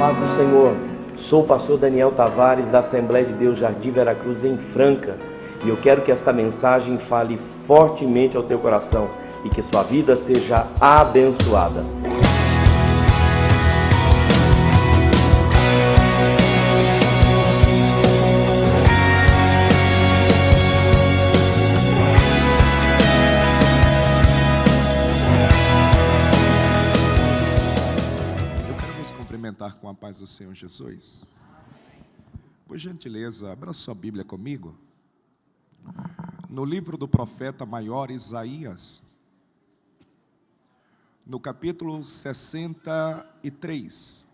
Paz do Senhor, sou o pastor Daniel Tavares da Assembleia de Deus Jardim Veracruz em Franca e eu quero que esta mensagem fale fortemente ao teu coração e que sua vida seja abençoada. Com a paz do Senhor Jesus. Por gentileza, abra sua Bíblia comigo. No livro do profeta maior Isaías, no capítulo 63.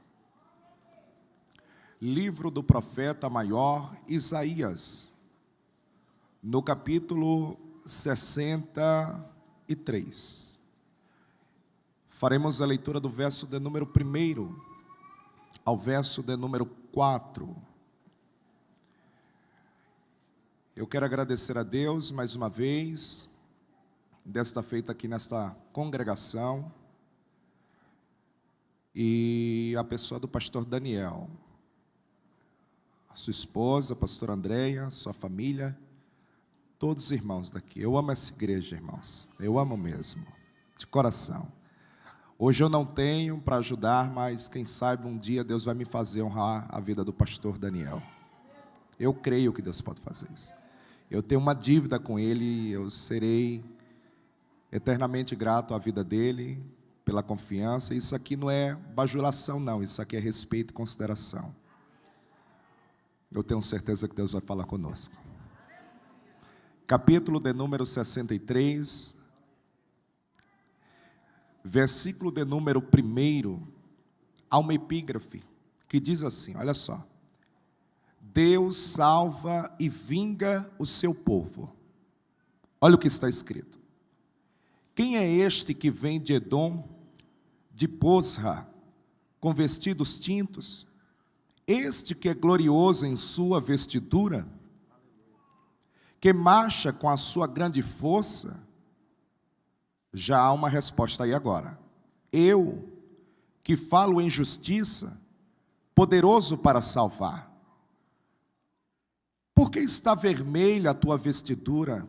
Livro do profeta maior Isaías, no capítulo 63. Faremos a leitura do verso de número 1 ao verso de número 4. Eu quero agradecer a Deus mais uma vez, desta feita aqui nesta congregação, e a pessoa do pastor Daniel, a sua esposa, a pastora Andréia, sua família, todos os irmãos daqui. Eu amo essa igreja, irmãos, eu amo mesmo, de coração. Hoje eu não tenho para ajudar, mas quem sabe um dia Deus vai me fazer honrar a vida do pastor Daniel. Eu creio que Deus pode fazer isso. Eu tenho uma dívida com ele, eu serei eternamente grato à vida dele, pela confiança. Isso aqui não é bajulação não, isso aqui é respeito e consideração. Eu tenho certeza que Deus vai falar conosco. Capítulo de número 63, versículo de número 1, há uma epígrafe que diz assim, olha só: Deus salva e vinga o seu povo. Olha o que está escrito: quem é este que vem de Edom, de Bosra, com vestidos tintos? Este que é glorioso em sua vestidura, que marcha com a sua grande força? Já há uma resposta aí agora. Eu, que falo em justiça, poderoso para salvar. Por que está vermelha a tua vestidura?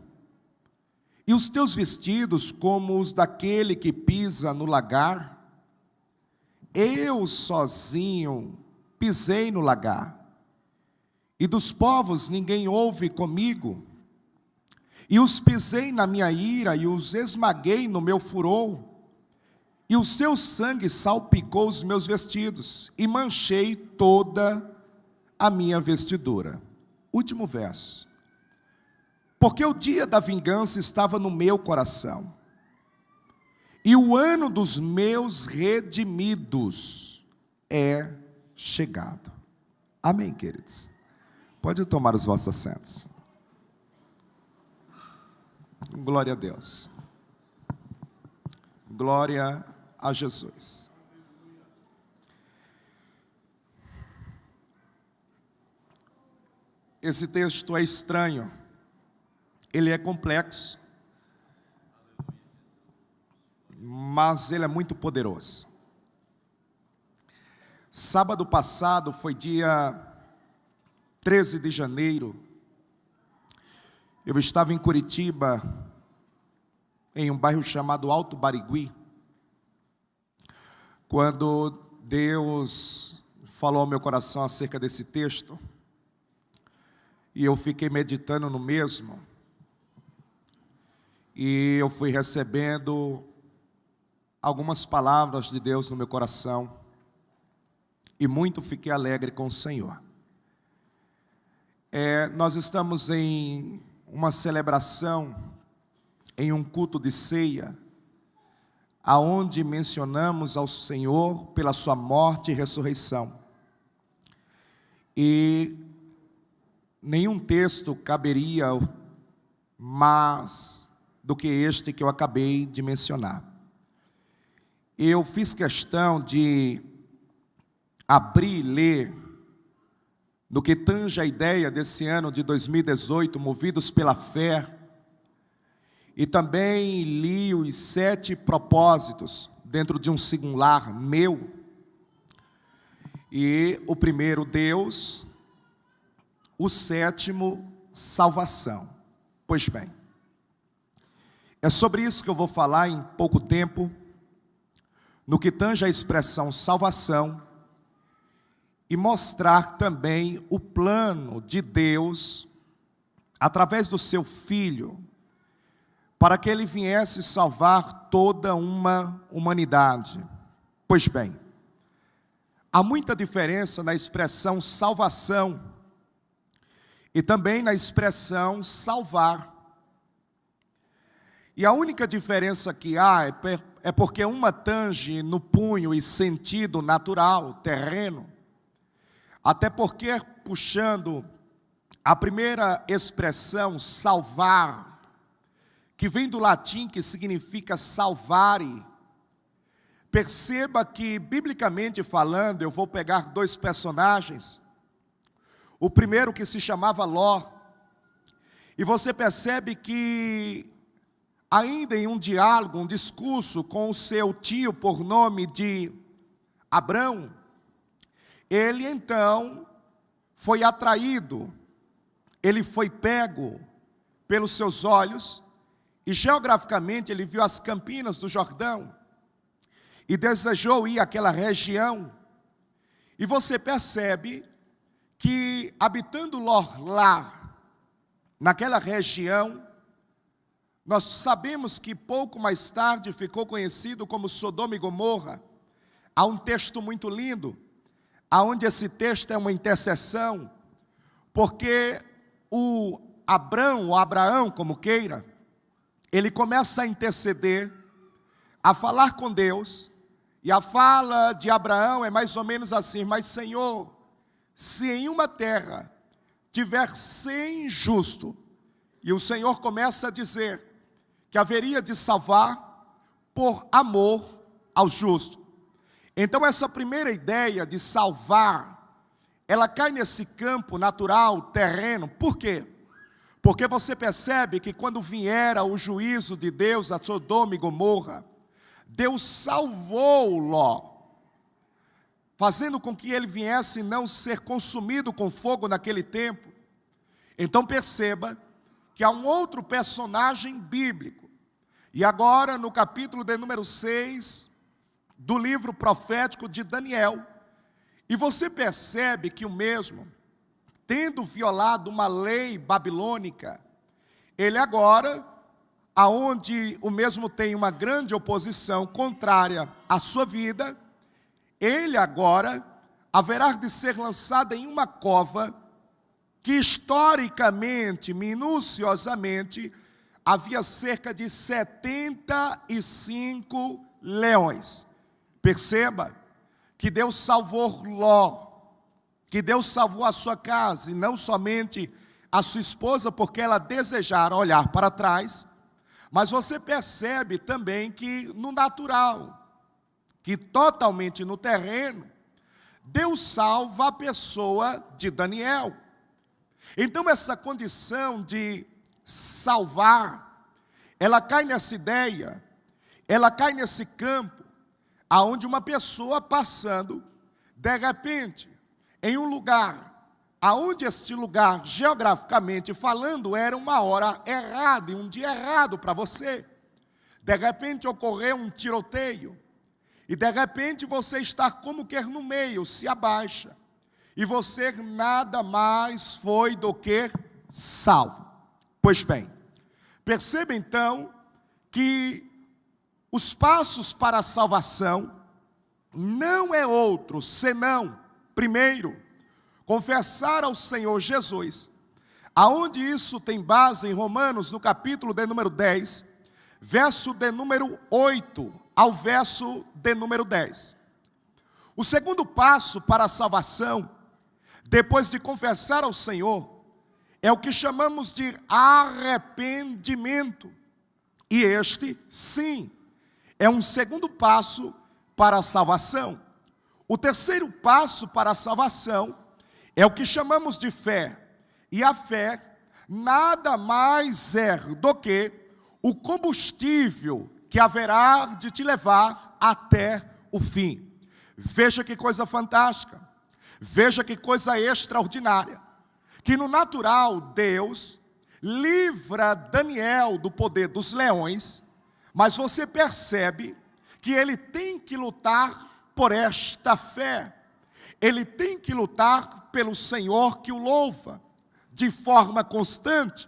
E os teus vestidos como os daquele que pisa no lagar? Eu sozinho pisei no lagar, e dos povos ninguém ouve comigo. E os pisei na minha ira, e os esmaguei no meu furor, e o seu sangue salpicou os meus vestidos, e manchei toda a minha vestidura. Último verso. Porque o dia da vingança estava no meu coração, e o ano dos meus redimidos é chegado. Amém, queridos? Pode tomar os vossos assentos. Glória a Deus. Glória a Jesus. Esse texto é estranho, ele é complexo, mas ele é muito poderoso. Sábado passado foi dia 13 de janeiro, eu estava em Curitiba, em um bairro chamado Alto Barigui, quando Deus falou ao meu coração acerca desse texto, e eu fiquei meditando no mesmo, e eu fui recebendo algumas palavras de Deus no meu coração, e muito fiquei alegre com o Senhor. Nós estamos em uma celebração, em um culto de ceia, aonde mencionamos ao Senhor pela sua morte e ressurreição. E nenhum texto caberia mais do que este que eu acabei de mencionar. Eu fiz questão de abrir e ler no que tange a ideia desse ano de 2018, movidos pela fé, e também li os 7 propósitos dentro de um singular meu, E o primeiro, Deus. O sétimo, salvação. Pois bem, é sobre isso que eu vou falar em pouco tempo, no que tange a expressão salvação, e mostrar também o plano de Deus, através do seu Filho, para que ele viesse salvar toda uma humanidade. Pois bem, há muita diferença na expressão salvação e também na expressão salvar. E a única diferença que há é porque uma tange no punho e sentido natural, terreno, até porque, puxando a primeira expressão, salvar, que vem do latim, que significa salvare, perceba que, biblicamente falando, eu vou pegar dois personagens. O primeiro, que se chamava Ló, e você percebe que, ainda em um diálogo, um discurso com o seu tio por nome de Abrão, ele então foi atraído, ele foi pego pelos seus olhos, e geograficamente ele viu as campinas do Jordão, e desejou ir àquela região. E você percebe que, habitando lá, naquela região, nós sabemos que pouco mais tarde ficou conhecido como Sodoma e Gomorra. Há um texto muito lindo, aonde esse texto é uma intercessão, porque o Abraão, como queira, ele começa a interceder, a falar com Deus, e a fala de Abraão é mais ou menos assim: mas Senhor, se em uma terra tiver 100 justos, e o Senhor começa a dizer que haveria de salvar por amor aos justos. Então essa primeira ideia de salvar, ela cai nesse campo natural, terreno. Por quê? Porque você percebe que quando viera o juízo de Deus a Sodoma e Gomorra, Deus salvou Ló, fazendo com que ele viesse não ser consumido com fogo naquele tempo. Então perceba que há um outro personagem bíblico. E agora, no capítulo de número 6, do livro profético de Daniel, e você percebe que o mesmo, tendo violado uma lei babilônica, ele agora, aonde o mesmo tem uma grande oposição contrária à sua vida, ele agora haverá de ser lançado em uma cova que historicamente, minuciosamente, havia cerca de 75 leões. Perceba que Deus salvou Ló, que Deus salvou a sua casa, e não somente a sua esposa, porque ela desejara olhar para trás, mas você percebe também que no natural, que totalmente no terreno, Deus salva a pessoa de Daniel. Então essa condição de salvar, ela cai nessa ideia, ela cai nesse campo, aonde uma pessoa passando, de repente, em um lugar, aonde este lugar, geograficamente falando, era uma hora errada, e um dia errado para você. De repente ocorreu um tiroteio, e de repente você está como que no meio, se abaixa, e você nada mais foi do que salvo. Pois bem, perceba então que os passos para a salvação não é outro senão, primeiro, confessar ao Senhor Jesus, aonde isso tem base em Romanos, no capítulo de número 10, verso de número 8 ao verso de número 10. O segundo passo para a salvação, depois de confessar ao Senhor, é o que chamamos de arrependimento. E este, sim, é um segundo passo para a salvação. O terceiro passo para a salvação é o que chamamos de fé. E a fé nada mais é do que o combustível que haverá de te levar até o fim. Veja que coisa fantástica. Veja que coisa extraordinária, que no natural Deus livra Daniel do poder dos leões, mas você percebe que ele tem que lutar por esta fé, ele tem que lutar pelo Senhor que o louva, de forma constante.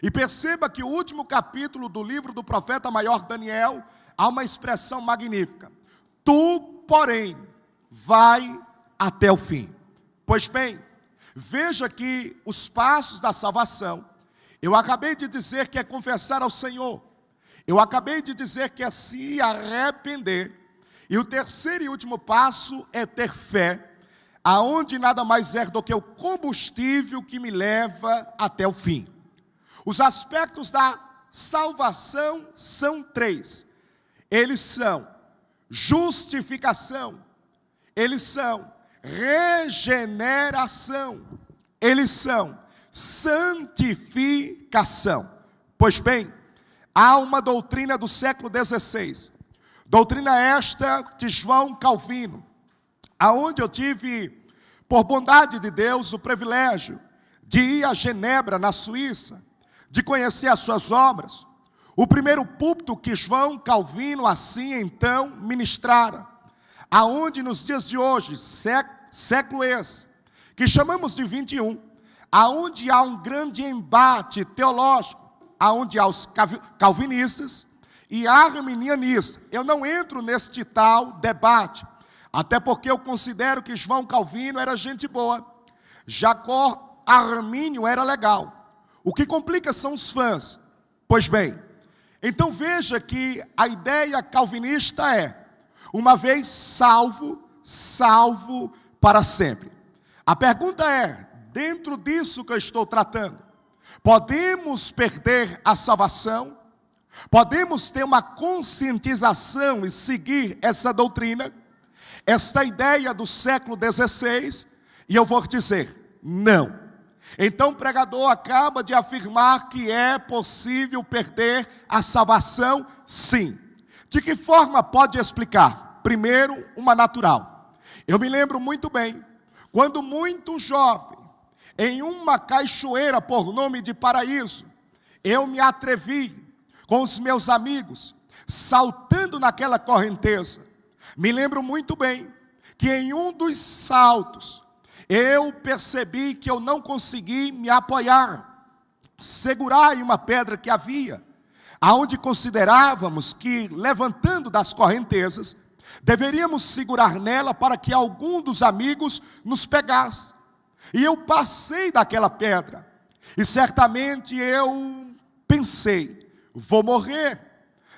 E perceba que o último capítulo do livro do profeta maior Daniel, há uma expressão magnífica: tu, porém, vai até o fim. Pois bem, veja que os passos da salvação, eu acabei de dizer que é confessar ao Senhor, eu acabei de dizer que é se arrepender, e o terceiro e último passo é ter fé, aonde nada mais é do que o combustível que me leva até o fim. Os aspectos da salvação são três. Eles são justificação, eles são regeneração, eles são santificação. Pois bem, há uma doutrina do século XVI, doutrina esta de João Calvino, aonde eu tive, por bondade de Deus, o privilégio de ir a Genebra, na Suíça, de conhecer as suas obras. O primeiro púlpito que João Calvino assim então ministrara, aonde nos dias de hoje, século esse, que chamamos de 21, aonde há um grande embate teológico, aonde há os calvinistas e arminianistas. Eu não entro neste tal debate, até porque eu considero que João Calvino era gente boa, Jacó Armínio era legal. O que complica são os fãs. Pois bem, então veja que a ideia calvinista é: uma vez salvo, salvo para sempre. A pergunta é, dentro disso que eu estou tratando, podemos perder a salvação? Podemos ter uma conscientização e seguir essa doutrina, esta ideia do século XVI? E eu vou dizer, não. Então o pregador acaba de afirmar que é possível perder a salvação? Sim. De que forma pode explicar? Primeiro, uma natural. Eu me lembro muito bem, quando muito jovem, em uma cachoeira por nome de Paraíso, eu me atrevi com os meus amigos, saltando naquela correnteza. Me lembro muito bem que em um dos saltos, eu percebi que eu não consegui me apoiar, segurar em uma pedra que havia, aonde considerávamos que, levantando das correntezas, deveríamos segurar nela para que algum dos amigos nos pegasse. E eu passei daquela pedra, e certamente eu pensei, vou morrer,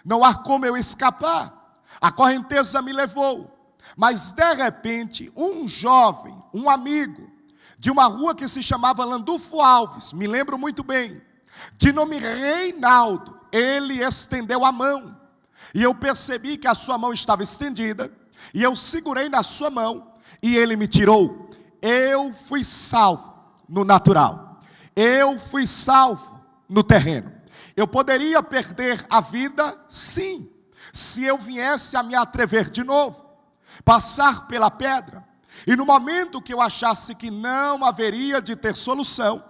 não há como eu escapar, a correnteza me levou. Mas de repente, um jovem, um amigo, de uma rua que se chamava Landulfo Alves, me lembro muito bem, de nome Reinaldo, ele estendeu a mão, e eu percebi que a sua mão estava estendida, e eu segurei na sua mão, e ele me tirou. Eu fui salvo no natural, eu fui salvo no terreno. Eu poderia perder a vida, sim, se eu viesse a me atrever de novo, passar pela pedra, e no momento que eu achasse que não haveria de ter solução,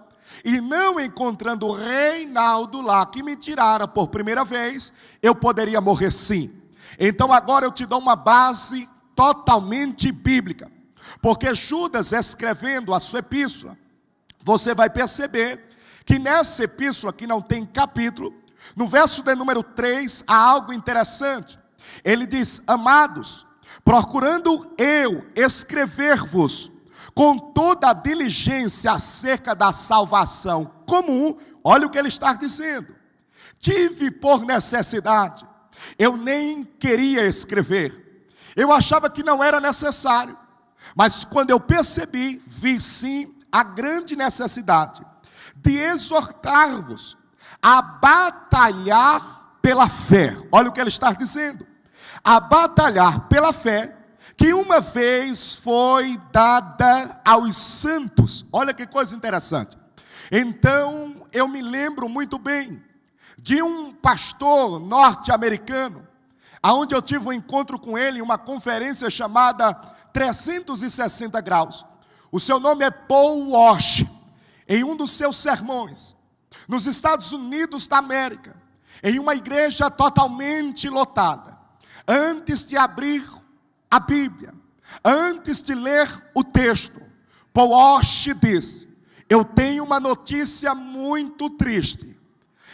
e não encontrando o Reinaldo lá, que me tirara por primeira vez, eu poderia morrer sim. Então agora eu te dou uma base totalmente bíblica, porque Judas, escrevendo a sua epístola, você vai perceber que nessa epístola, que não tem capítulo, no verso de número 3, há algo interessante. Ele diz: amados, procurando eu escrever-vos com toda a diligência acerca da salvação comum, olha o que ele está dizendo, tive por necessidade, eu nem queria escrever, eu achava que não era necessário, mas quando eu percebi, vi sim a grande necessidade de exortar-vos a batalhar pela fé. Olha o que ele está dizendo, a batalhar pela fé, que uma vez foi dada aos santos. Olha que coisa interessante. Então, eu me lembro muito bem de um pastor norte-americano, aonde eu tive um encontro com ele em uma conferência chamada 360 graus. O seu nome é Paul Walsh. Em um dos seus sermões, nos Estados Unidos da América, em uma igreja totalmente lotada, antes de abrir a Bíblia, antes de ler o texto, Paul Walsh disse: eu tenho uma notícia muito triste.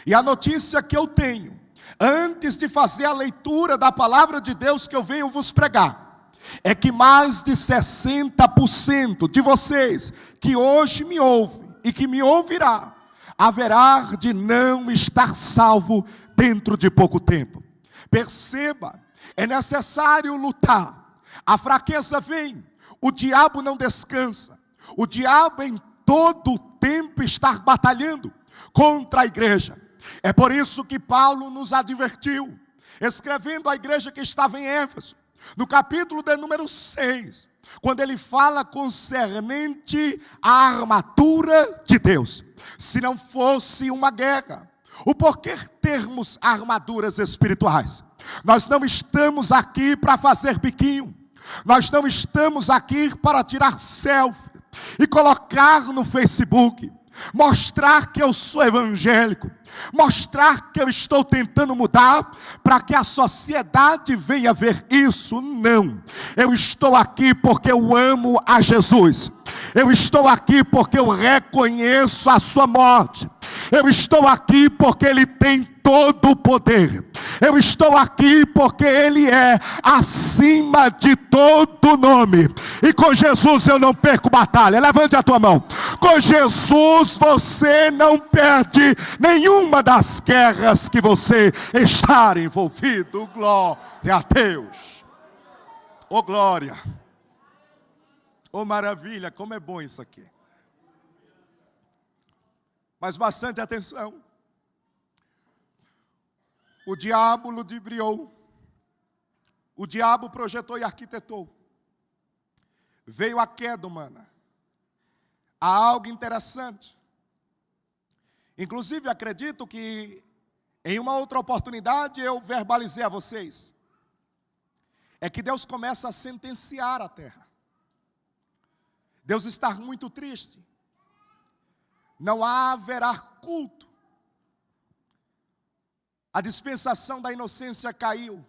E a notícia que eu tenho, antes de fazer a leitura da palavra de Deus que eu venho vos pregar, é que mais de 60% de vocês que hoje me ouvem e que me ouvirá, haverá de não estar salvo dentro de pouco tempo. Perceba, é necessário lutar. A fraqueza vem, o diabo não descansa. O diabo em todo o tempo está batalhando contra a igreja. É por isso que Paulo nos advertiu, escrevendo à igreja que estava em Éfeso, no capítulo de número 6, quando ele fala concernente à armadura de Deus. Se não fosse uma guerra, o porquê termos armaduras espirituais? Nós não estamos aqui para fazer biquinho, nós não estamos aqui para tirar selfie e colocar no Facebook, mostrar que eu sou evangélico, mostrar que eu estou tentando mudar para que a sociedade venha ver isso. Não, eu estou aqui porque eu amo a Jesus, eu estou aqui porque eu reconheço a sua morte, eu estou aqui porque Ele tem todo o poder, eu estou aqui porque Ele é acima de todo nome, e com Jesus eu não perco batalha. Levante a tua mão. Com Jesus você não perde nenhuma das guerras que você está envolvido. Glória a Deus. Oh glória. Oh maravilha, como é bom isso aqui. Mas bastante atenção. O diabo ludibriou, o diabo projetou e arquitetou. Veio a queda humana. Há algo interessante. Inclusive acredito que em uma outra oportunidade eu verbalizei a vocês. É que Deus começa a sentenciar a terra. Deus está muito triste. Não haverá culto. A dispensação da inocência caiu.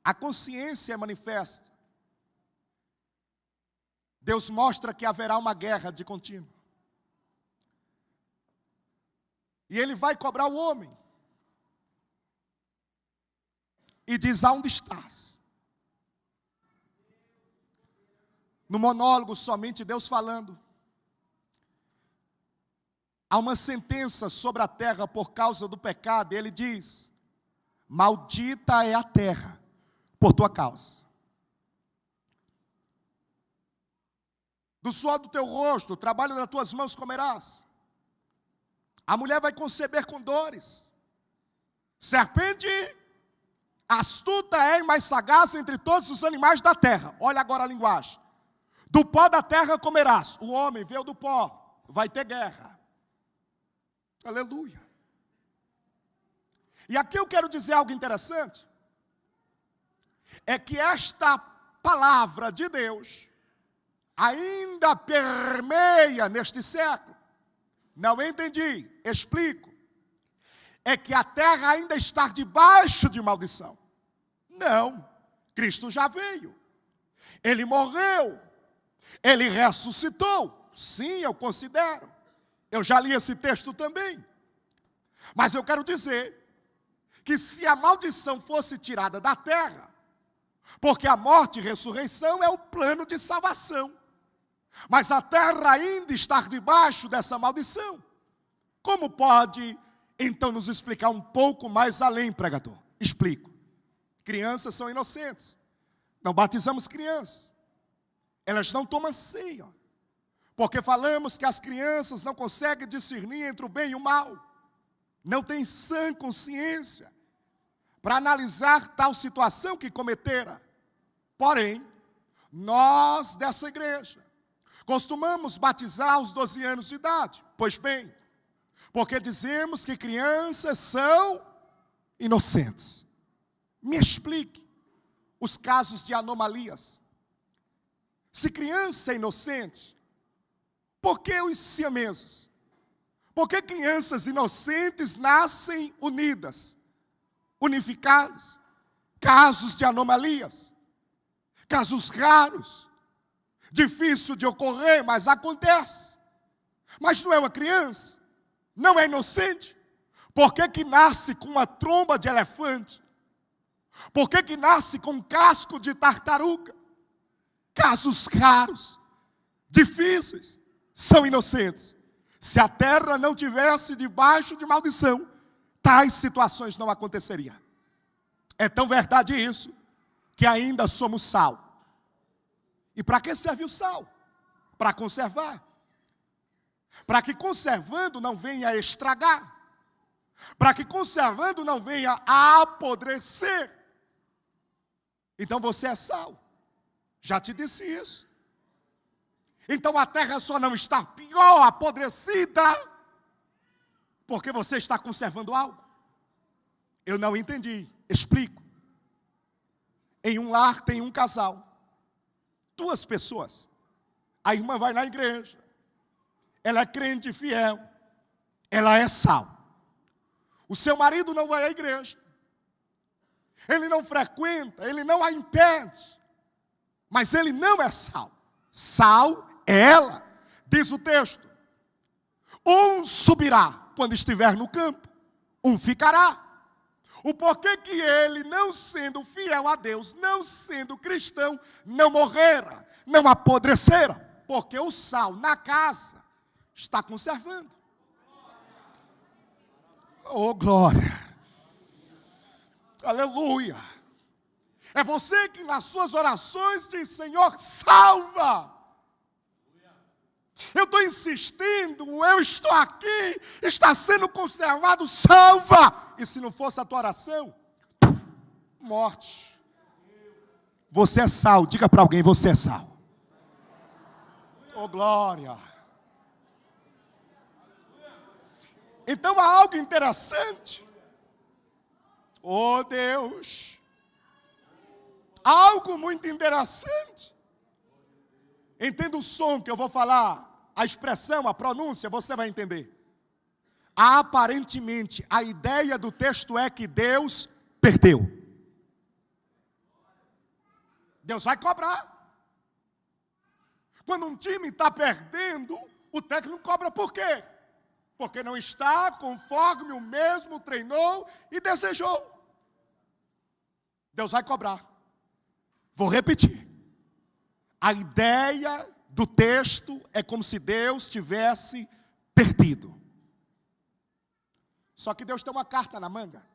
A consciência é manifesta. Deus mostra que haverá uma guerra de contínuo. E Ele vai cobrar o homem. E diz: aonde estás? No monólogo somente Deus falando. Há uma sentença sobre a terra por causa do pecado. Ele diz: maldita é a terra por tua causa. Do suor do teu rosto, o trabalho das tuas mãos comerás. A mulher vai conceber com dores. Serpente astuta é e mais sagaz entre todos os animais da terra. Olha agora a linguagem. Do pó da terra comerás. O homem veio do pó, vai ter guerra. Aleluia. E aqui eu quero dizer algo interessante. É que esta palavra de Deus ainda permeia neste século. Não entendi, explico. É que a terra ainda está debaixo de maldição. Não, Cristo já veio. Ele morreu. Ele ressuscitou. Sim, eu considero. Eu já li esse texto também. Mas eu quero dizer que se a maldição fosse tirada da terra, porque a morte e ressurreição é o plano de salvação, mas a terra ainda está debaixo dessa maldição, como pode então nos explicar um pouco mais além, pregador? Explico. Crianças são inocentes. Não batizamos crianças. Elas não tomam ceia. Porque falamos que as crianças não conseguem discernir entre o bem e o mal. Não têm sã consciência para analisar tal situação que cometera. Porém, nós dessa igreja costumamos batizar aos 12 anos de idade. Pois bem, porque dizemos que crianças são inocentes. Me explique os casos de anomalias. Se criança é inocente, por que os siameses? Por que crianças inocentes nascem unidas, unificadas? Casos de anomalias, casos raros, difícil de ocorrer, mas acontece. Mas não é uma criança, não é inocente. Por que nasce com uma tromba de elefante? Por que nasce com um casco de tartaruga? Casos raros, difíceis, são inocentes. Se a terra não tivesse debaixo de maldição, tais situações não aconteceriam. É tão verdade isso, que ainda somos sal. E para que serve o sal? Para conservar. Para que conservando não venha a estragar. Para que conservando não venha a apodrecer. Então você é sal. Já te disse isso. Então a terra só não está pior, apodrecida, porque você está conservando algo. Eu não entendi. Explico. Em um lar tem um casal. 2 pessoas. A irmã vai na igreja. Ela é crente fiel. Ela é sal. O seu marido não vai à igreja. Ele não frequenta, ele não a impede. Mas ele não é sal. Sal é ela. Diz o texto. Um subirá quando estiver no campo. Um ficará. O porquê que ele, não sendo fiel a Deus, não sendo cristão, não morrera, não apodrecera. Porque o sal na casa está conservando. Oh, glória. Aleluia. É você que nas suas orações diz: Senhor, salva. Eu estou insistindo, eu estou aqui, está sendo conservado, salva. E se não fosse a tua oração, morte. Você é sal, diga para alguém: você é sal. Oh, glória. Então há algo interessante. Oh, Deus. Algo muito interessante. Entenda o som que eu vou falar, a expressão, a pronúncia, você vai entender. Aparentemente, a ideia do texto é que Deus perdeu. Deus vai cobrar. Quando um time está perdendo, o técnico cobra por quê? Porque não está conforme o mesmo treinou e desejou. Deus vai cobrar. Vou repetir. A ideia do texto é como se Deus tivesse perdido. Só que Deus tem uma carta na manga.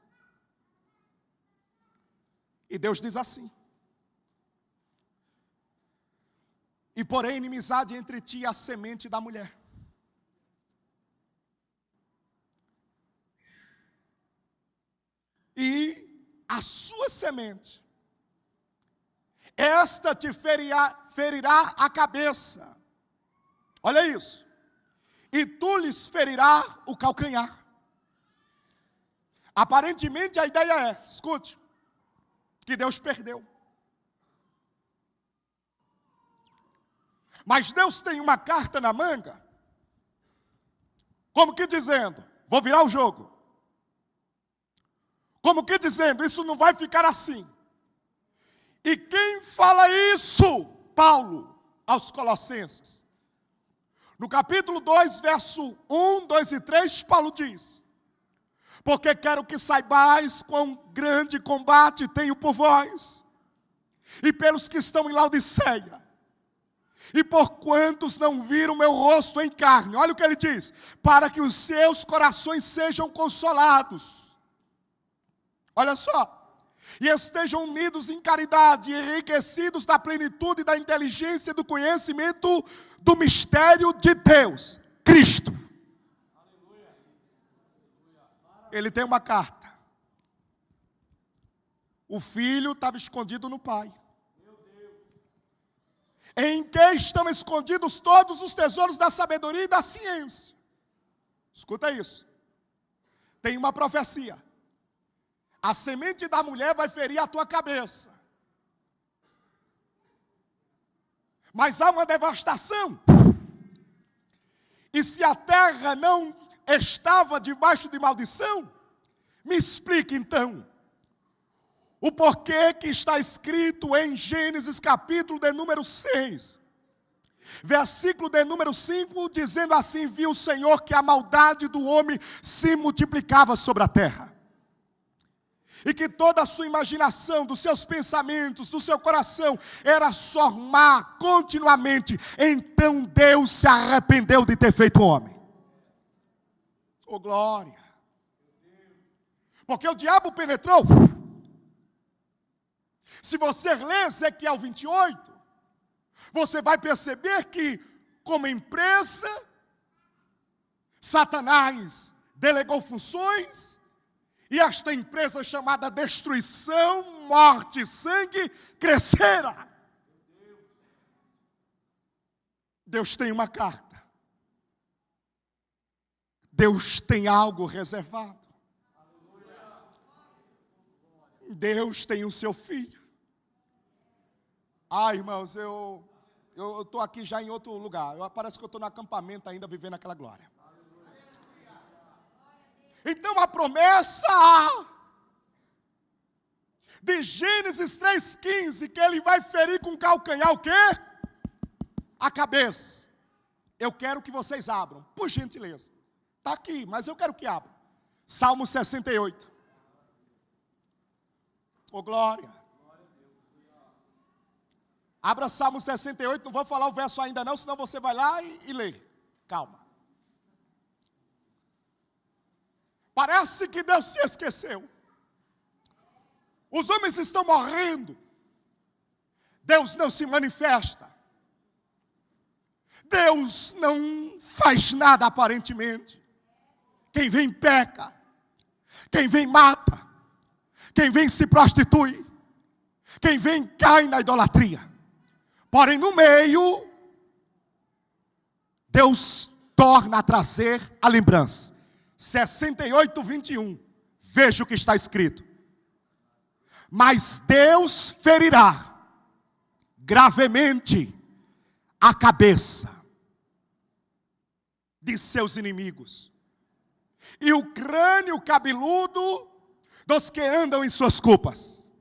E Deus diz assim: e porém inimizade entre ti e a semente da mulher. E a sua semente, esta te ferirá a cabeça. Olha isso. E tu lhes ferirá o calcanhar. Aparentemente a ideia é, escute, que Deus perdeu. Mas Deus tem uma carta na manga, como que dizendo: vou virar o jogo. Como que dizendo: isso não vai ficar assim. E quem fala isso? Paulo, aos Colossenses. No capítulo 2, verso 1, 2 e 3, Paulo diz: porque quero que saibais quão grande combate tenho por vós, e pelos que estão em Laodiceia, e por quantos não viram meu rosto em carne. Olha o que ele diz: para que os seus corações sejam consolados. Olha só. E estejam unidos em caridade, enriquecidos da plenitude da inteligência e do conhecimento do mistério de Deus, Cristo. Ele tem uma carta. O filho estava escondido no pai. Em que estão escondidos todos os tesouros da sabedoria e da ciência. Escuta isso. Tem uma profecia. A semente da mulher vai ferir a tua cabeça. Mas há uma devastação. E se a terra não estava debaixo de maldição, me explique então o porquê que está escrito em Gênesis capítulo de número 6, versículo de número 5, dizendo assim: viu o Senhor que a maldade do homem se multiplicava sobre a terra, e que toda a sua imaginação, dos seus pensamentos, do seu coração, era só má continuamente. Então Deus se arrependeu de ter feito o homem. Oh glória! Porque o diabo penetrou. Se você ler Ezequiel 28, você vai perceber que, como empresa, Satanás delegou funções, e esta empresa chamada destruição, morte e sangue crescera. Deus tem uma carta. Deus tem algo reservado. Deus tem o seu filho. Irmãos, eu estou aqui já em outro lugar. Parece que eu estou no acampamento ainda, vivendo aquela glória. Então a promessa de Gênesis 3,15, que ele vai ferir com calcanhar o quê? A cabeça. Eu quero que vocês abram, por gentileza. Está aqui, mas eu quero que abram. Salmo 68. Oh glória. Abra Salmo 68, não vou falar o verso ainda não, senão você vai lá e lê. Calma. Parece que Deus se esqueceu. Os homens estão morrendo. Deus não se manifesta. Deus não faz nada aparentemente. Quem vem peca. Quem vem mata. Quem vem se prostitui. Quem vem cai na idolatria. Porém no meio, Deus torna a trazer a lembrança. 68, 21. Veja o que está escrito. Mas Deus ferirá gravemente a cabeça de seus inimigos, e o crânio cabeludo dos que andam em suas culpas.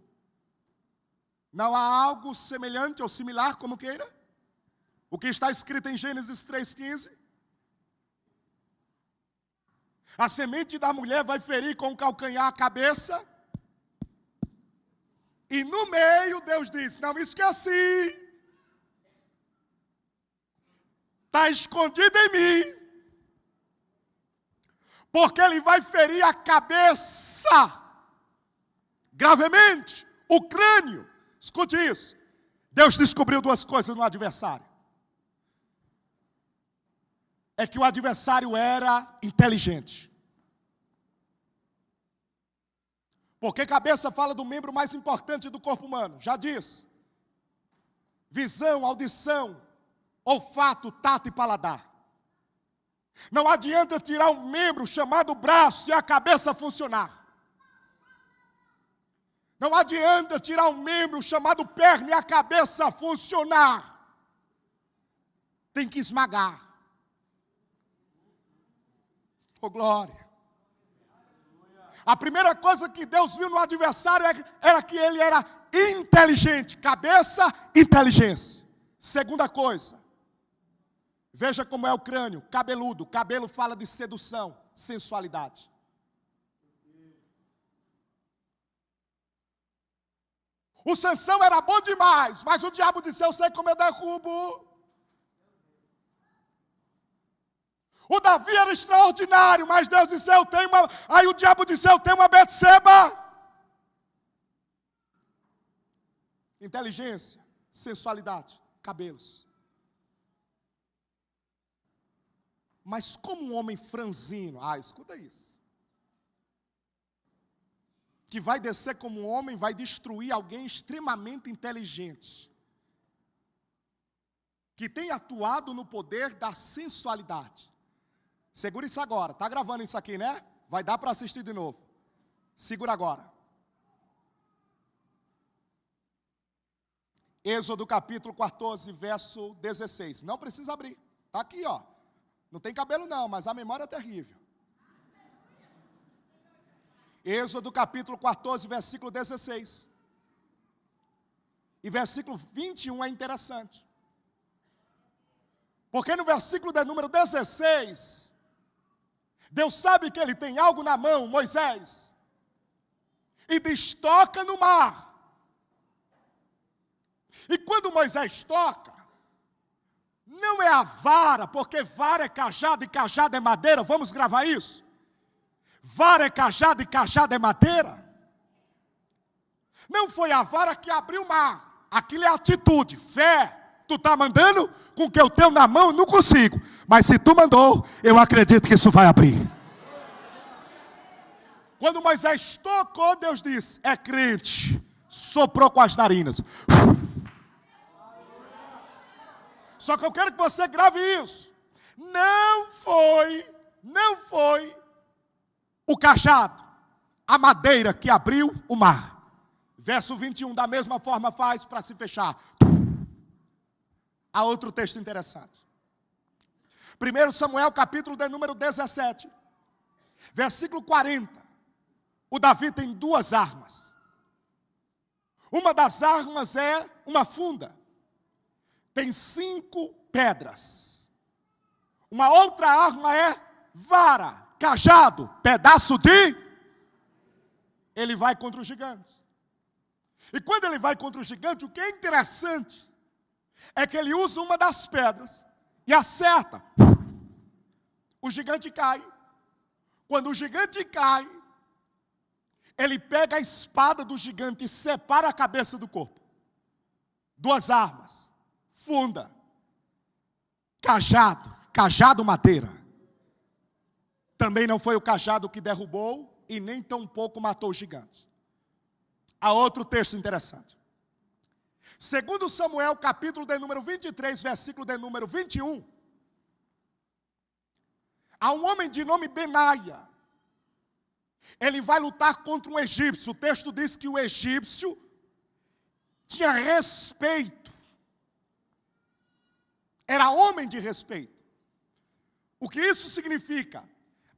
Não há algo semelhante ou similar, como queira, o que está escrito em Gênesis 3,15? A semente da mulher vai ferir com o calcanhar a cabeça. E no meio Deus diz: não me esqueci. Está escondido em mim. Porque ele vai ferir a cabeça. Gravemente. O crânio. Escute isso. Deus descobriu duas coisas no adversário. É que o adversário era inteligente. Porque cabeça fala do membro mais importante do corpo humano. Já disse. Visão, audição, olfato, tato e paladar. Não adianta tirar um membro chamado braço e a cabeça funcionar. Não adianta tirar um membro chamado perna e a cabeça funcionar. Tem que esmagar. Oh glória. A primeira coisa que Deus viu no adversário era que ele era inteligente. Cabeça, inteligência. Segunda coisa. Veja como é o crânio, cabeludo. Cabelo fala de sedução, sensualidade. O Sansão era bom demais, mas o diabo disse: eu sei como eu derrubo. O Davi era extraordinário, mas Deus disse: eu tenho uma... Aí o diabo disse: eu tenho uma Betseba. Inteligência, sensualidade, cabelos. Mas como um homem franzino, escuta isso, que vai descer como um homem, vai destruir alguém extremamente inteligente, que tem atuado no poder da sensualidade. Segura isso agora, está gravando isso aqui, né? Vai dar para assistir de novo. Segura agora. Êxodo capítulo 14, verso 16. Não precisa abrir. Está aqui, ó. Não tem cabelo não, mas a memória é terrível. Êxodo capítulo 14, versículo 16. E versículo 21 é interessante. Porque no versículo de número 16, Deus sabe que ele tem algo na mão, Moisés, e diz: toca no mar. E quando Moisés toca, não é a vara, porque vara é cajado e cajado é madeira. Vamos gravar isso? Vara é cajado e cajado é madeira. Não foi a vara que abriu o mar. Aquilo é atitude, fé. Tu está mandando com o que eu tenho na mão, eu não consigo. Mas se tu mandou, eu acredito que isso vai abrir. Quando Moisés tocou, Deus disse: é crente. Soprou com as narinas. Só que eu quero que você grave isso. Não foi o cajado, a madeira que abriu o mar. Verso 21, da mesma forma faz para se fechar. Há outro texto interessante. 1 Samuel, capítulo de número 17, versículo 40. O Davi tem duas armas. Uma das armas é uma funda. Tem 5 pedras. Uma outra arma é vara, cajado, pedaço de... Ele vai contra o gigante. E quando ele vai contra o gigante, o que é interessante é que ele usa uma das pedras e acerta. O gigante cai. Quando o gigante cai, ele pega a espada do gigante e separa a cabeça do corpo. 2 armas. Funda. Cajado madeira. Também não foi o cajado que derrubou e nem tampouco matou o gigante. Há outro texto interessante. Segundo Samuel, capítulo de número 23, versículo de número 21. Há um homem de nome Benaia. Ele vai lutar contra um egípcio. O texto diz que o egípcio tinha respeito. Era homem de respeito. O que isso significa?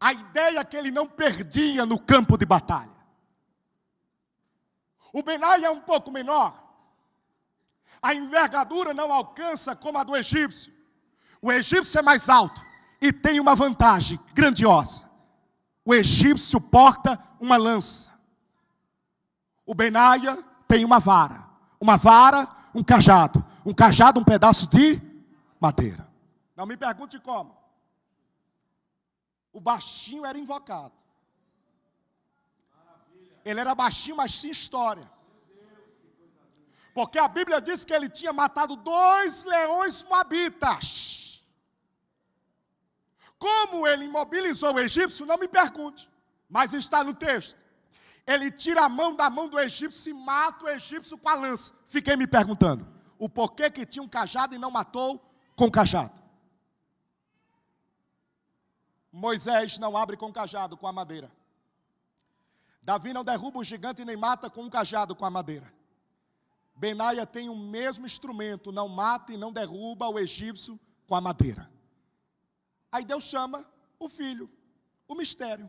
A ideia é que ele não perdia no campo de batalha. O Benaia é um pouco menor. A envergadura não alcança como a do egípcio. O egípcio é mais alto e tem uma vantagem grandiosa. O egípcio porta uma lança. O Benaia tem uma vara, um cajado, um pedaço de madeira. Não me pergunte como. O baixinho era invocado. Ele era baixinho, mas tinha história. Porque a Bíblia diz que ele tinha matado 2 leões moabitas. Como ele imobilizou o egípcio, não me pergunte. Mas está no texto. Ele tira a mão da mão do egípcio e mata o egípcio com a lança. Fiquei me perguntando, o porquê que tinha um cajado e não matou com o cajado? Moisés não abre com o cajado, com a madeira. Davi não derruba o gigante e nem mata com um cajado, com a madeira. Benaia tem o mesmo instrumento, não mata e não derruba o egípcio com a madeira. Aí Deus chama o filho, o mistério.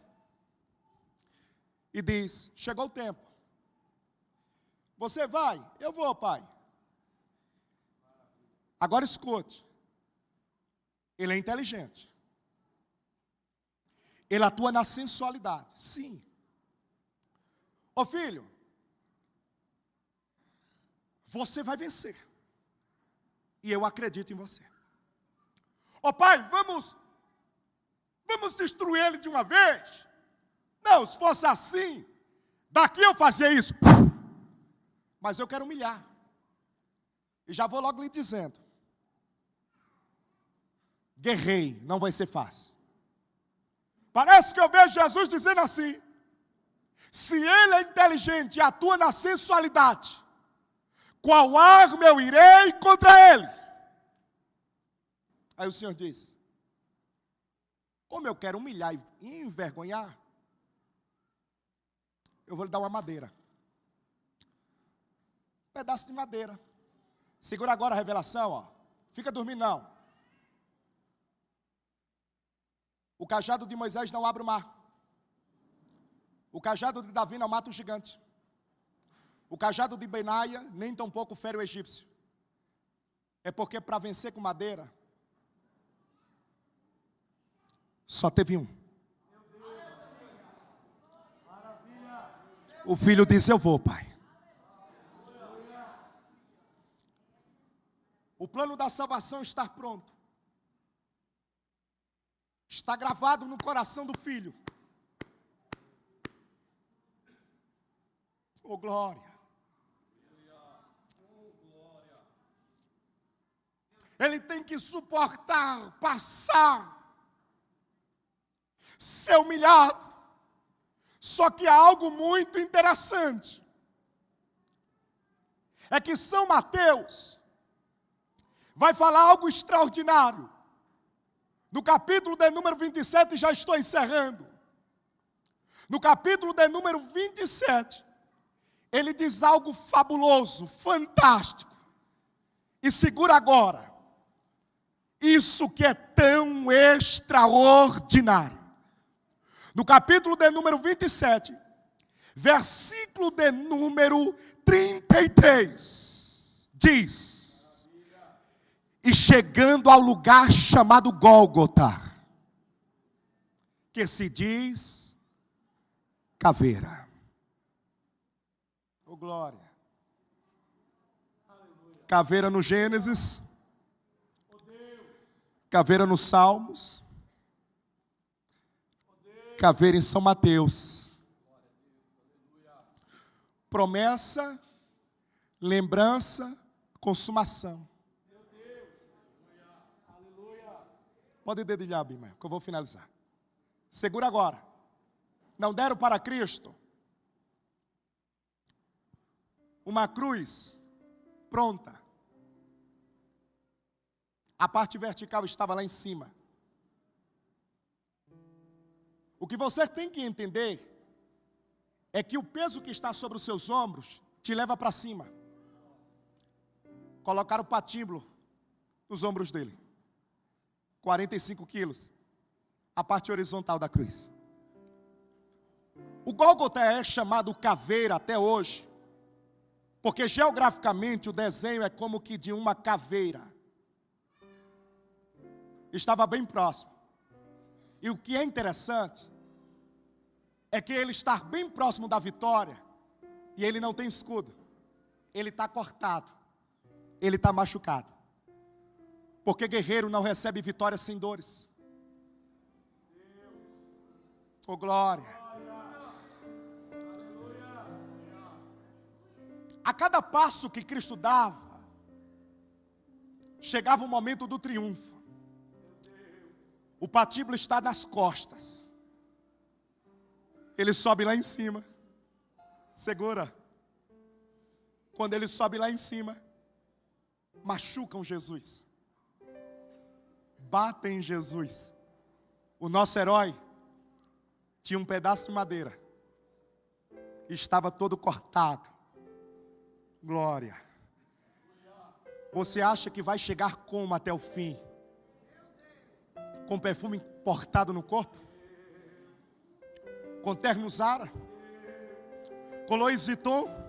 E diz: chegou o tempo. Você vai? Eu vou, pai. Agora escute. Ele é inteligente. Ele atua na sensualidade. Sim. Ô filho, você vai vencer. E eu acredito em você. Ô pai, vamos destruir ele de uma vez? Não, se fosse assim, daqui eu fazia isso. Mas eu quero humilhar. E já vou logo lhe dizendo. Guerrei, não vai ser fácil. Parece que eu vejo Jesus dizendo assim: se ele é inteligente e atua na sensualidade, qual arma eu irei contra ele? Aí o Senhor diz: como eu quero humilhar e envergonhar, eu vou lhe dar uma madeira. Um pedaço de madeira. Segura agora a revelação, ó. Fica dormindo não. O cajado de Moisés não abre o mar. O cajado de Davi não mata o gigante. O cajado de Benaia nem tampouco fere o egípcio. É porque para vencer com madeira, só teve um. O filho disse: eu vou, pai. O plano da salvação está pronto. Está gravado no coração do filho. Oh, glória. Ele tem que suportar, passar, ser humilhado. Só que há algo muito interessante. É que São Mateus vai falar algo extraordinário. No capítulo de número 27, já estou encerrando. No capítulo de número 27, ele diz algo fabuloso, fantástico. E segura agora. Isso que é tão extraordinário. No capítulo de número 27, versículo de número 33, diz: e chegando ao lugar chamado Gólgota, que se diz caveira. Oh, glória. Caveira no Gênesis, caveira nos Salmos, caveira em São Mateus. Promessa, lembrança, consumação. Pode dedilhar, Bima, que eu vou finalizar. Segura agora. Não deram para Cristo uma cruz pronta. A parte vertical estava lá em cima. O que você tem que entender é que o peso que está sobre os seus ombros te leva para cima. Colocaram o patíbulo nos ombros dele. 45 quilos. A parte horizontal da cruz. O Gólgota é chamado caveira até hoje, porque geograficamente o desenho é como que de uma caveira. Estava bem próximo. E o que é interessante é que ele está bem próximo da vitória e ele não tem escudo. Ele está cortado. Ele está machucado. Porque guerreiro não recebe vitória sem dores. Oh, glória. A cada passo que Cristo dava, chegava o momento do triunfo. O patíbulo está nas costas. Ele sobe lá em cima. Segura. Quando ele sobe lá em cima, machucam Jesus. Batem em Jesus. O nosso herói tinha um pedaço de madeira. Estava todo cortado. Glória. Você acha que vai chegar como até o fim? Com perfume importado no corpo? Com terno Zara? Com Louis Vuitton?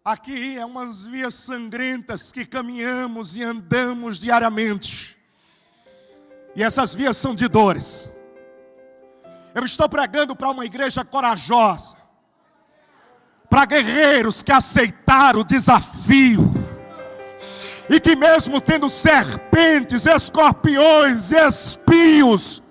Aqui é umas vias sangrentas que caminhamos e andamos diariamente. E essas vias são de dores. Eu estou pregando para uma igreja corajosa. Para guerreiros que aceitaram o desafio. E que mesmo tendo serpentes, escorpiões, espios,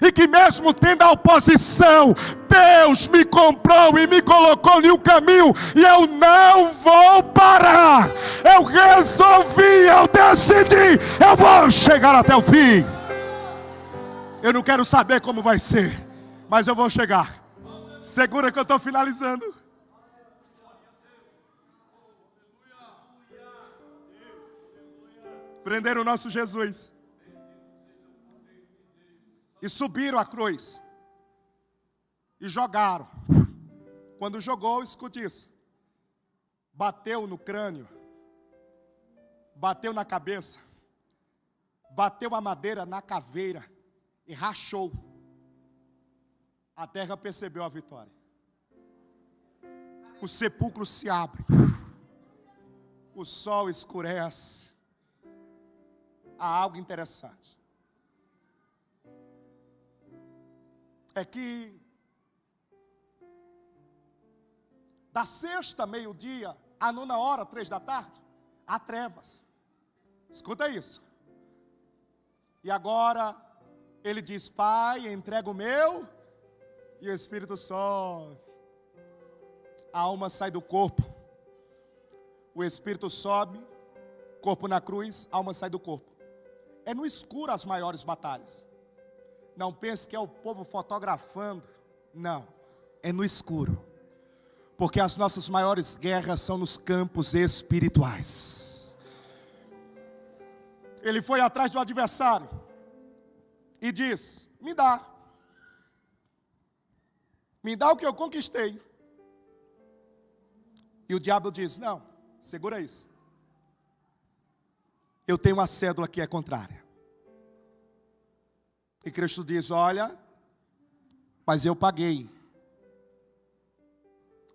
e que mesmo tendo a oposição, Deus me comprou e me colocou em um caminho, e eu não vou parar. Eu resolvi, eu decidi, eu vou chegar até o fim. Eu não quero saber como vai ser, mas eu vou chegar. Segura que eu estou finalizando. Prenderam o nosso Jesus e subiram a cruz e jogaram. Quando jogou, escute isso, bateu no crânio bateu na cabeça, bateu a madeira na caveira e rachou. A terra percebeu a vitória. O sepulcro se abre, o sol escurece. Há algo interessante. É que da sexta, meio-dia, à nona hora, 3 da tarde, há trevas. Escuta isso. E agora ele diz: Pai, entrega o meu, e o Espírito sobe. A alma sai do corpo, o Espírito sobe, corpo na cruz, alma sai do corpo. É no escuro as maiores batalhas. Não pense que é o povo fotografando. Não, é no escuro. Porque as nossas maiores guerras são nos campos espirituais. Ele foi atrás do adversário e diz: me dá o que eu conquistei. E o diabo diz: não, segura isso. Eu tenho uma cédula que é contrária. E Cristo diz: olha, mas eu paguei.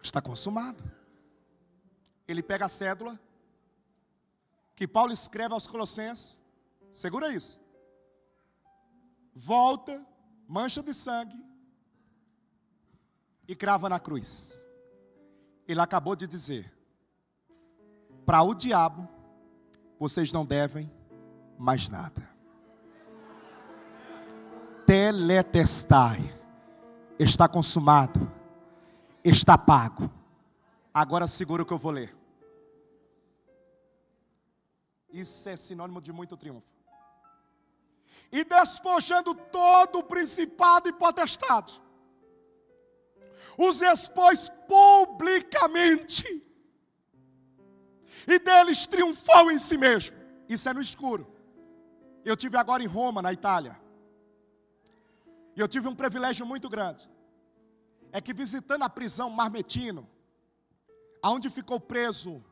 Está consumado. Ele pega a cédula que Paulo escreve aos Colossenses. Segura isso. Volta, mancha de sangue e crava na cruz. Ele acabou de dizer: para o diabo, vocês não devem mais nada. Teletestai, está consumado, está pago. Agora segura o que eu vou ler. Isso é sinônimo de muito triunfo. E despojando todo o principado e potestade, os expôs publicamente, e deles triunfou em si mesmo. Isso é no escuro. Eu tive agora em Roma, na Itália, e eu tive um privilégio muito grande. É que visitando a prisão Marmetino, aonde ficou preso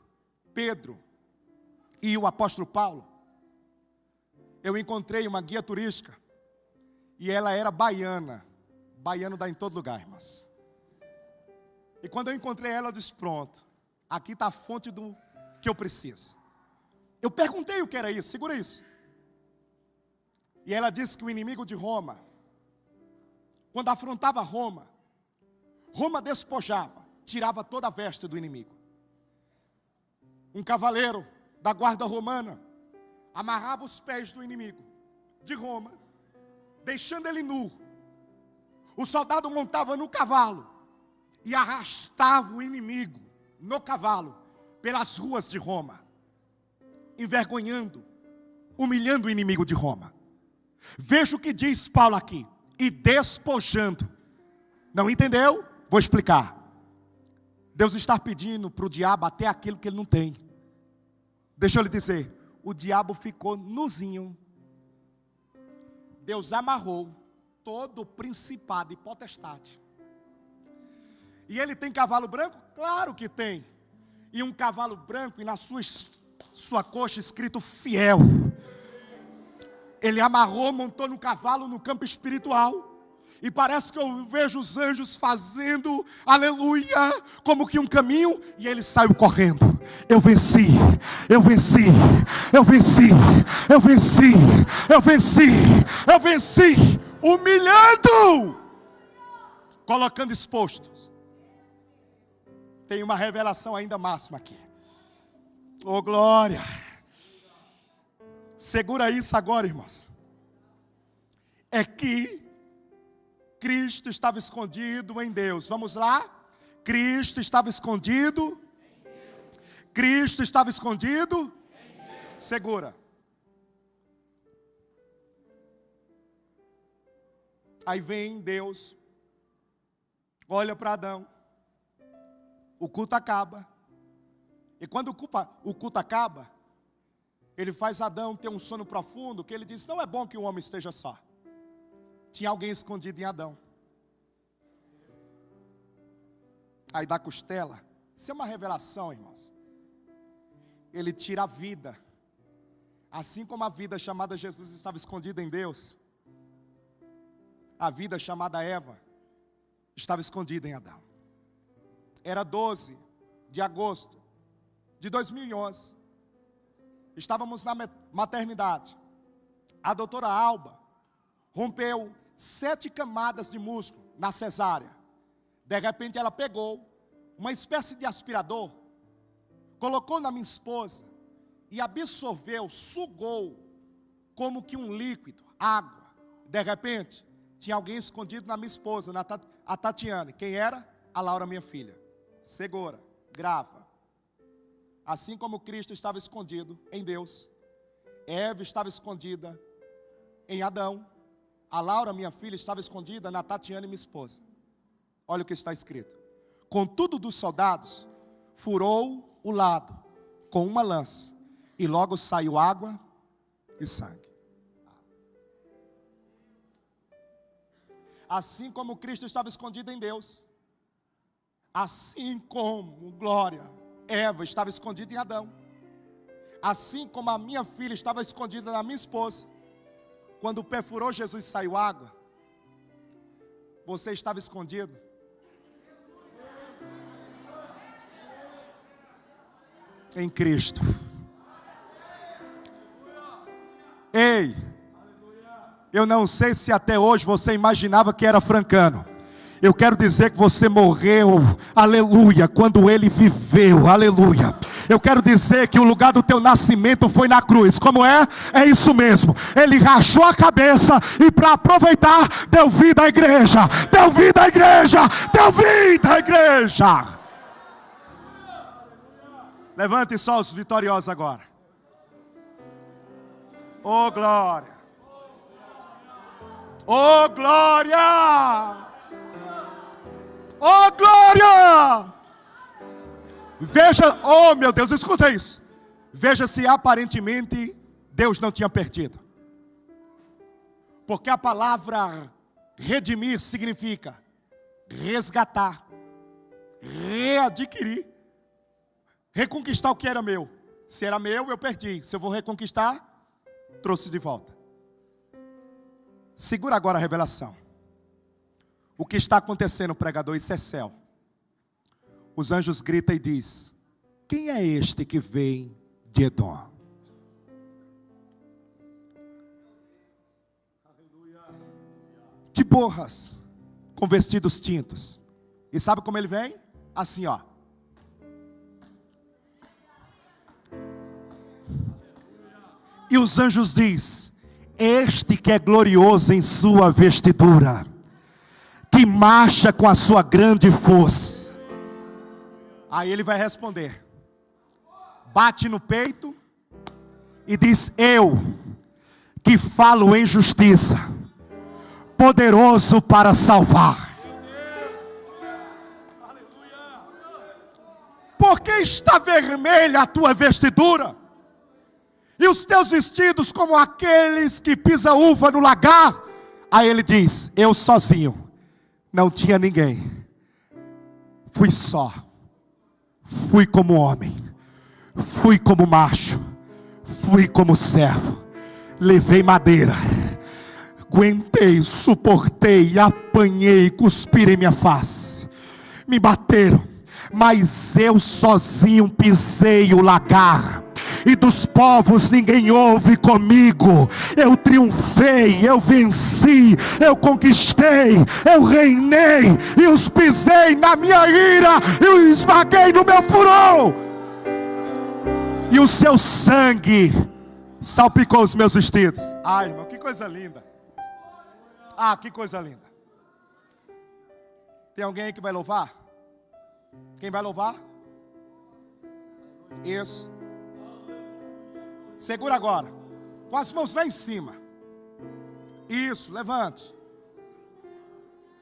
Pedro e o apóstolo Paulo, eu encontrei uma guia turística, e ela era baiana. Baiano dá em todo lugar, irmãs. E quando eu encontrei ela, eu disse: pronto, aqui está a fonte do que eu preciso. Eu perguntei o que era isso, segura isso. E ela disse que o inimigo de Roma, quando afrontava Roma, Roma despojava, tirava toda a veste do inimigo. Um cavaleiro da guarda romana amarrava os pés do inimigo de Roma, deixando ele nu. O soldado montava no cavalo e arrastava o inimigo no cavalo pelas ruas de Roma, envergonhando, humilhando o inimigo de Roma. Veja o que diz Paulo aqui: e despojando. Não entendeu? Vou explicar. Deus está pedindo para o diabo até aquilo que ele não tem. Deixa eu lhe dizer, o diabo ficou nuzinho. Deus amarrou todo o principado e potestade. E ele tem cavalo branco? Claro que tem. E um cavalo branco, e na sua coxa escrito fiel. Ele amarrou, montou no cavalo no campo espiritual. E parece que eu vejo os anjos fazendo, aleluia, como que um caminho, e ele saiu correndo. Eu venci, eu venci, eu venci, eu venci, eu venci, eu venci, humilhando, colocando expostos. Tem uma revelação ainda máxima aqui. Oh glória! Segura isso agora, irmãos. É que Cristo estava escondido em Deus. Vamos lá? Cristo estava escondido. Cristo estava escondido. Segura. Aí vem Deus, olha para Adão. O culto acaba. E quando o culto acaba, ele faz Adão ter um sono profundo, que ele diz: não é bom que o homem esteja só. Tinha alguém escondido em Adão. Aí da costela, isso é uma revelação, irmãos. Ele tira a vida Assim como a vida chamada Jesus estava escondida em Deus, a vida chamada Eva estava escondida em Adão. Era 12 de agosto de 2011. Estávamos na maternidade. A doutora Alba rompeu 7 camadas de músculo na cesárea. De repente ela pegou uma espécie de aspirador, colocou na minha esposa e absorveu, sugou como que um líquido, água. De repente, tinha alguém escondido na minha esposa, a Tatiane. Quem era? A Laura, minha filha. Segura, grava. Assim como Cristo estava escondido em Deus, Eva estava escondida em Adão, a Laura, minha filha, estava escondida na Tatiane, minha esposa. Olha o que está escrito. Contudo dos soldados, furou o lado com uma lança, e logo saiu água e sangue. Assim como Cristo estava escondido em Deus, assim como, glória, Eva estava escondida em Adão, assim como a minha filha estava escondida na minha esposa, quando perfurou Jesus e saiu água, você estava escondido em Cristo. Ei, eu não sei se até hoje você imaginava que era francano. Eu quero dizer que você morreu, aleluia, quando ele viveu, aleluia. Eu quero dizer que o lugar do teu nascimento foi na cruz. Como é? É isso mesmo. Ele rachou a cabeça e para aproveitar, deu vida à igreja. Deu vida à igreja. Deu vida à igreja. Levante só os vitoriosos agora. Oh glória. Oh glória. Oh glória. Veja, oh meu Deus, escuta isso. Veja se aparentemente Deus não tinha perdido. Porque a palavra redimir significa resgatar, readquirir, reconquistar o que era meu. Se era meu, eu perdi. Se eu vou reconquistar, trouxe de volta. Segura agora a revelação. O que está acontecendo, pregador? Isso é céu. Os anjos gritam e diz: quem é este que vem de Edom? De borras, com vestidos tintos. E sabe como ele vem? Assim, ó. E os anjos diz: este que é glorioso em sua vestidura, que marcha com a sua grande força. Aí ele vai responder, bate no peito e diz: eu que falo em justiça, poderoso para salvar. Por que está vermelha a tua vestidura? E os teus vestidos como aqueles que pisam uva no lagar? Aí ele diz: eu sozinho, não tinha ninguém, fui só. Fui como homem, fui como macho, fui como servo, levei madeira, aguentei, suportei, apanhei, cuspiram em minha face, me bateram, mas eu sozinho pisei o lagar. E dos povos ninguém ouve comigo. Eu triunfei, eu venci, eu conquistei, eu reinei, e os pisei na minha ira, e os esmaguei no meu furor. E o seu sangue salpicou os meus vestidos. Ai, irmão, que coisa linda. Ah, que coisa linda. Tem alguém aí que vai louvar? Quem vai louvar? Isso. Segura agora, com as mãos lá em cima. Isso, levante.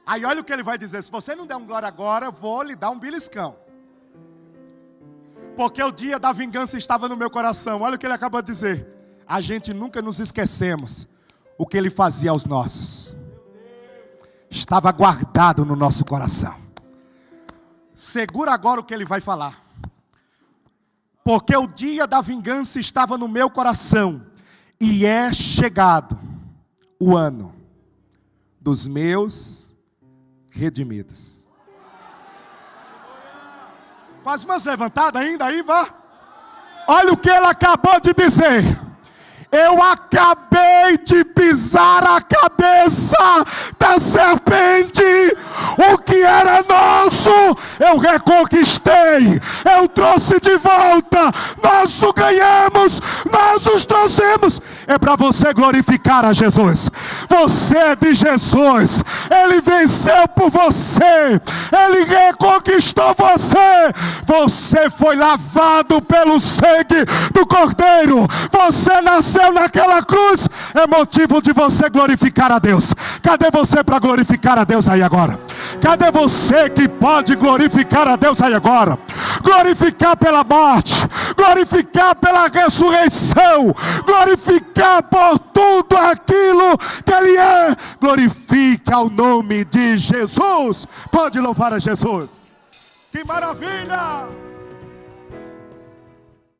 Aí olha o que ele vai dizer: se você não der um glória agora, eu vou lhe dar um beliscão. Porque o dia da vingança estava no meu coração. Olha o que ele acabou de dizer: a gente nunca nos esquecemos o que ele fazia aos nossos. Estava guardado no nosso coração. Segura agora o que ele vai falar. Porque o dia da vingança estava no meu coração, E é chegado o ano dos meus redimidos. Com as mãos levantadas ainda, aí vá. Olha o que ela acabou de dizer. Eu acabei de pisar a cabeça da serpente. O que era nosso, eu reconquistei. Eu trouxe de volta. Nós o ganhamos. Nós os trouxemos. É para você glorificar a Jesus. Você é de Jesus. Ele venceu por você. Ele reconquistou você. Você foi lavado pelo sangue do Cordeiro. Você nasceu naquela cruz. É motivo de você glorificar a Deus. Cadê você para glorificar a Deus aí agora? Cadê você que pode glorificar a Deus aí agora? Glorificar pela morte, glorificar pela ressurreição, glorificar por tudo aquilo que Ele é. Glorifique ao nome de Jesus. Pode louvar a Jesus. Que maravilha!